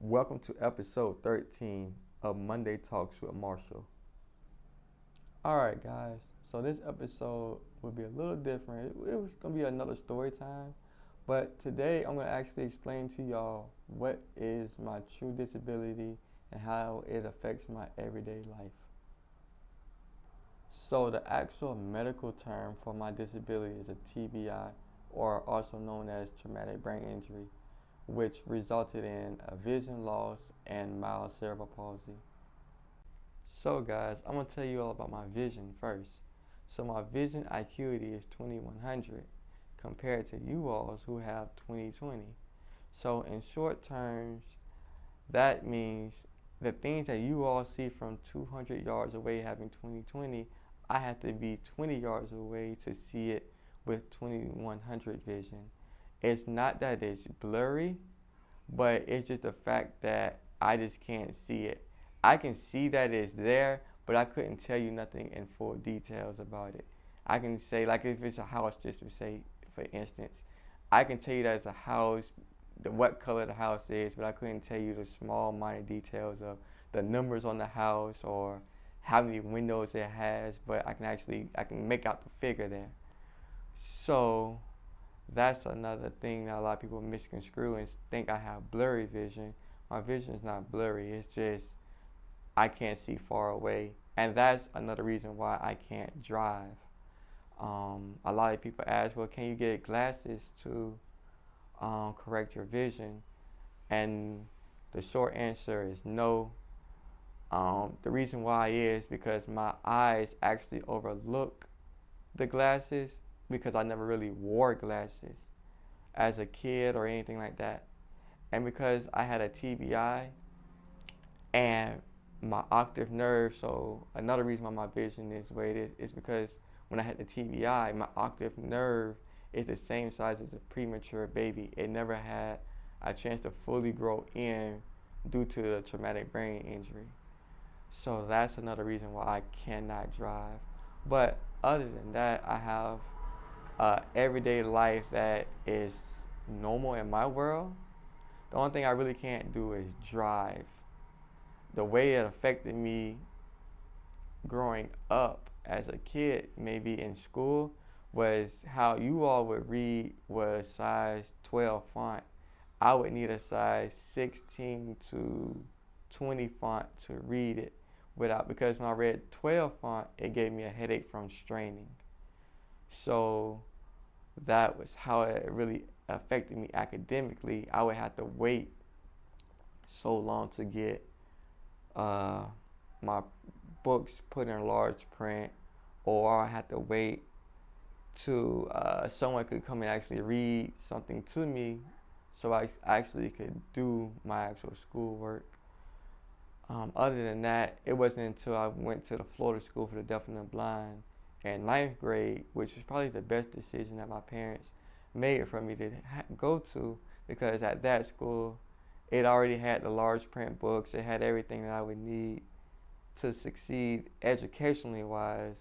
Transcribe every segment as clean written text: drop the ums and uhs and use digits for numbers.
Welcome to episode 13 of Monday Talks with Marshall. Alright, guys, so this episode will be a little different. It was going to be another story time, but today I'm going to actually explain to y'all what is my true disability and how it affects my everyday life. So, the actual medical term for my disability is a TBI, or also known as traumatic brain injury, which resulted in a vision loss and mild cerebral palsy. So guys, I'm going to tell you all about my vision first. So my vision acuity is 2100 compared to you alls who have 2020. So in short terms, that means the things that you all see from 200 yards away having 2020, I have to be 20 yards away to see it with 2100 vision. It's not that it's blurry, but it's just the fact that I just can't see it. I can see that it's there, but I couldn't tell you nothing in full details about it. I can say, like if it's a house, just to say, for instance, I can tell you that it's a house, what color the house is, but I couldn't tell you the small minor details of the numbers on the house or how many windows it has, but I can make out the figure there. So that's another thing that a lot of people misconstrue and think I have blurry vision. My vision is not blurry, it's just I can't see far away. And that's another reason why I can't drive. A lot of people ask, well, can you get glasses to correct your vision? And the short answer is no. The reason why is because my eyes actually overlook the glasses because I never really wore glasses as a kid or anything like that. And because I had a TBI and my octave nerve, so another reason why my vision is the way it is because when I had the TBI, my octave nerve is the same size as a premature baby. It never had a chance to fully grow in due to the traumatic brain injury. So that's another reason why I cannot drive. But other than that, I have everyday life that is normal in my world. The only thing I really can't do is drive. The way it affected me growing up as a kid, maybe in school, was how you all would read was size 12 font. I would need a size 16 to 20 font to read it because when I read 12 font, it gave me a headache from straining. So that was how it really affected me academically. I would have to wait so long to get my books put in large print, or I had to wait to someone could come and actually read something to me so I actually could do my actual schoolwork. Other than that, it wasn't until I went to the Florida School for the Deaf and the Blind in ninth grade, which was probably the best decision that my parents made for me to go to, because at that school, it already had the large print books. It had everything that I would need to succeed educationally wise.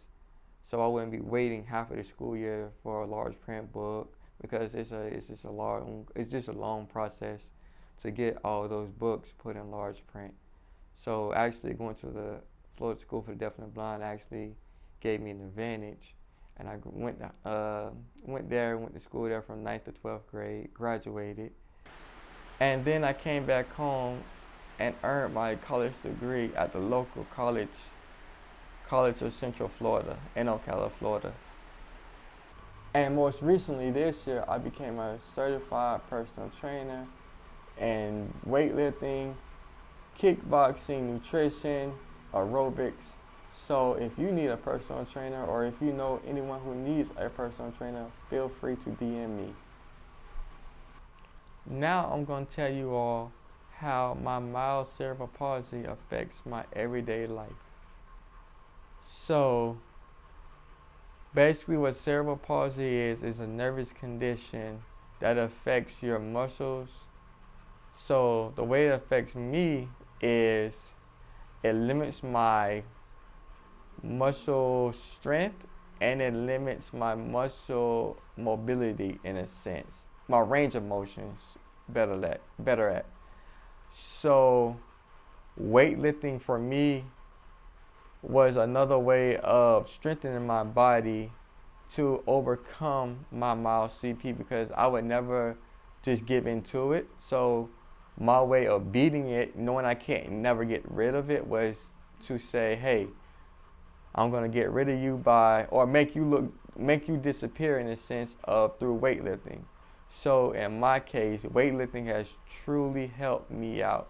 So I wouldn't be waiting half of the school year for a large print book because it's just a long process to get all those books put in large print. So actually going to the Florida School for the Deaf and the Blind actually gave me an advantage. And I went to school there from 9th to 12th grade, graduated. And then I came back home and earned my college degree at the local College of Central Florida, in Ocala, Florida. And most recently this year, I became a certified personal trainer in weightlifting, kickboxing, nutrition, aerobics. So if you need a personal trainer, or if you know anyone who needs a personal trainer, feel free to DM me. Now I'm going to tell you all how my mild cerebral palsy affects my everyday life. So basically what cerebral palsy is a nervous condition that affects your muscles. So the way it affects me is it limits my muscle strength and it limits my muscle mobility in a sense. My range of motions, better at. So weightlifting for me was another way of strengthening my body to overcome my mild CP, because I would never just give into it. So my way of beating it, knowing I can't never get rid of it, was to say, hey, I'm gonna get rid of you by, or make you disappear, in a sense of, through weightlifting. So in my case, weightlifting has truly helped me out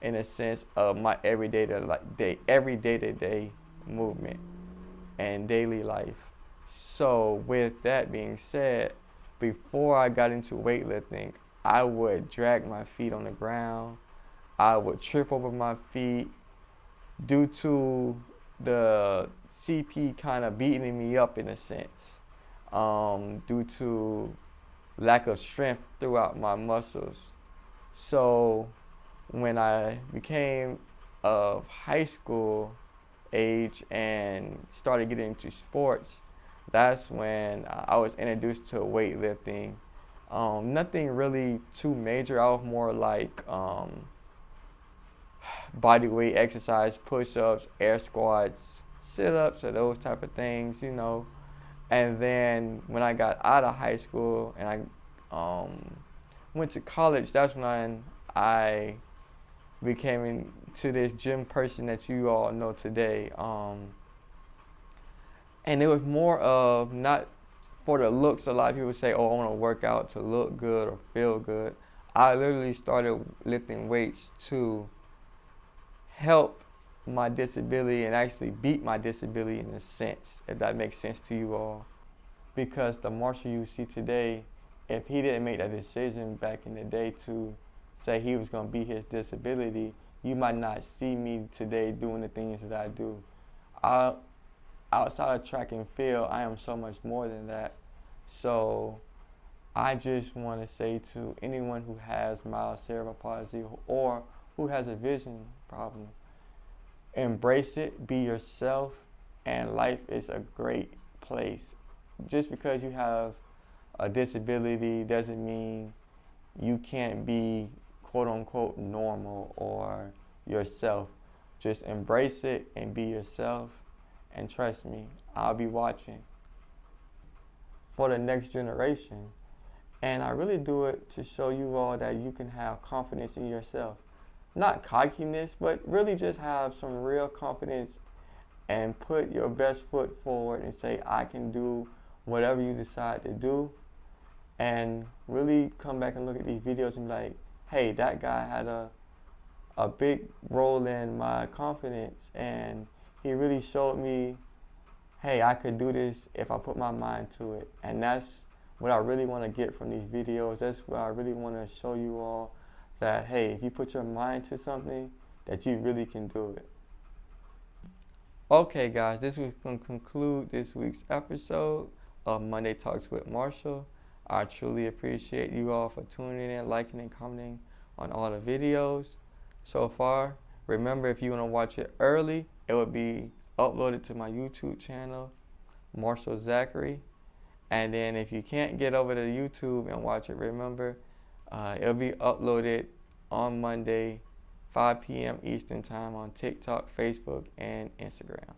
in a sense of my every day-to-day movement and daily life. So with that being said, before I got into weightlifting, I would drag my feet on the ground. I would trip over my feet due to the CP kind of beating me up, in a sense, due to lack of strength throughout my muscles. So when I became of high school age and started getting into sports, that's when I was introduced to weightlifting. Nothing really too major. I was more like body weight exercise, push-ups, air squats, sit-ups, or those type of things, you know. And then when I got out of high school and I went to college, that's when I became into this gym person that you all know today. And it was more of not for the looks. A lot of people say, oh, I want to work out to look good or feel good. I literally started lifting weights to help my disability and actually beat my disability, in a sense, if that makes sense to you all. Because the Marshall you see today, if he didn't make that decision back in the day to say he was going to beat his disability, you might not see me today doing the things that I do. Outside of track and field, I am so much more than that. So I just want to say to anyone who has mild cerebral palsy or who has a vision problem, embrace it, be yourself, and life is a great place. Just because you have a disability doesn't mean you can't be quote unquote normal or yourself. Just embrace it and be yourself, and trust me, I'll be watching for the next generation. And I really do it to show you all that you can have confidence in yourself. Not cockiness, but really just have some real confidence and put your best foot forward and say, I can do whatever you decide to do. And really come back and look at these videos and be like, hey, that guy had a big role in my confidence, and he really showed me, hey, I could do this if I put my mind to it. And that's what I really want to get from these videos. That's what I really want to show you all, that, hey, if you put your mind to something, that you really can do it. Okay, guys, this is going to conclude this week's episode of Monday Talks with Marshall. I truly appreciate you all for tuning in, liking, and commenting on all the videos so far. Remember, if you want to watch it early, it will be uploaded to my YouTube channel, Marshall Zachary. And then if you can't get over to YouTube and watch it, remember, it'll be uploaded on Monday, 5 p.m. Eastern Time on TikTok, Facebook, and Instagram.